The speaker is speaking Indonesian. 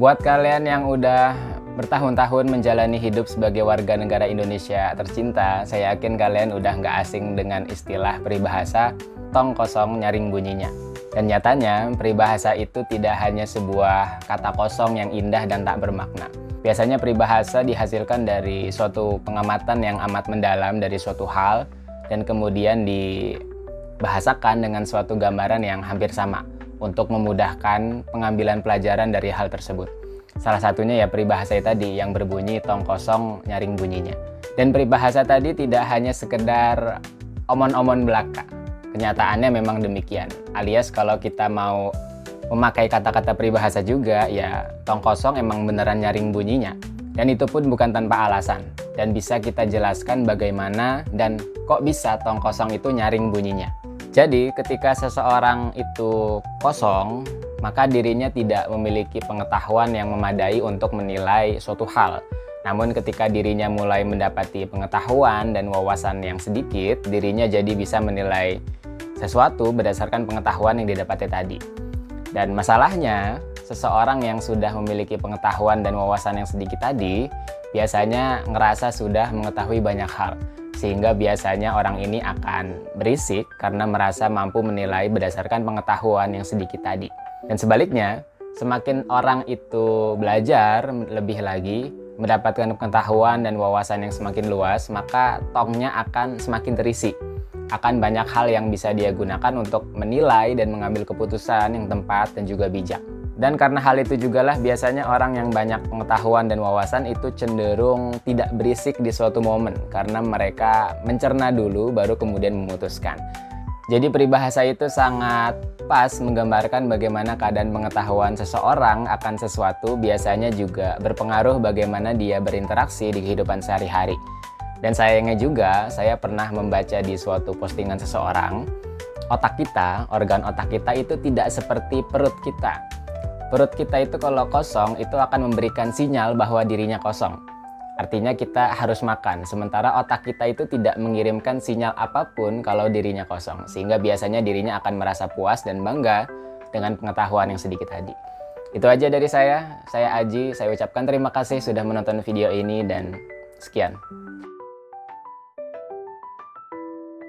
Buat kalian yang udah bertahun-tahun menjalani hidup sebagai warga negara Indonesia tercinta, saya yakin kalian udah nggak asing dengan istilah peribahasa tong kosong nyaring bunyinya. Dan nyatanya, peribahasa itu tidak hanya sebuah kata kosong yang indah dan tak bermakna. Biasanya peribahasa dihasilkan dari suatu pengamatan yang amat mendalam dari suatu hal, dan kemudian dibahasakan dengan suatu gambaran yang hampir sama untuk memudahkan pengambilan pelajaran dari hal tersebut. Salah satunya ya peribahasa tadi yang berbunyi tong kosong nyaring bunyinya. Dan peribahasa tadi tidak hanya sekedar omon-omon belaka. Kenyataannya memang demikian. Alias kalau kita mau memakai kata-kata peribahasa juga, ya tong kosong emang beneran nyaring bunyinya. Dan itu pun bukan tanpa alasan. Dan bisa kita jelaskan bagaimana dan kok bisa tong kosong itu nyaring bunyinya. Jadi ketika seseorang itu kosong, maka dirinya tidak memiliki pengetahuan yang memadai untuk menilai suatu hal. Namun ketika dirinya mulai mendapati pengetahuan dan wawasan yang sedikit, dirinya jadi bisa menilai sesuatu berdasarkan pengetahuan yang didapatnya tadi. Dan masalahnya, seseorang yang sudah memiliki pengetahuan dan wawasan yang sedikit tadi, biasanya ngerasa sudah mengetahui banyak hal. Sehingga biasanya orang ini akan berisik karena merasa mampu menilai berdasarkan pengetahuan yang sedikit tadi. Dan sebaliknya, semakin orang itu belajar lebih lagi, mendapatkan pengetahuan dan wawasan yang semakin luas, maka tongnya akan semakin terisi. Akan banyak hal yang bisa dia gunakan untuk menilai dan mengambil keputusan yang tepat dan juga bijak. Dan karena hal itu jugalah biasanya orang yang banyak pengetahuan dan wawasan itu cenderung tidak berisik di suatu momen karena mereka mencerna dulu baru kemudian memutuskan. Jadi peribahasa itu sangat pas menggambarkan bagaimana keadaan pengetahuan seseorang akan sesuatu biasanya juga berpengaruh bagaimana dia berinteraksi di kehidupan sehari-hari. Dan sayangnya juga saya pernah membaca di suatu postingan seseorang, otak kita, organ otak kita itu tidak seperti perut kita. Perut kita itu kalau kosong itu akan memberikan sinyal bahwa dirinya kosong. Artinya kita harus makan, sementara otak kita itu tidak mengirimkan sinyal apapun kalau dirinya kosong. Sehingga biasanya dirinya akan merasa puas dan bangga dengan pengetahuan yang sedikit tadi. Itu aja dari saya Aji, saya ucapkan terima kasih sudah menonton video ini dan sekian.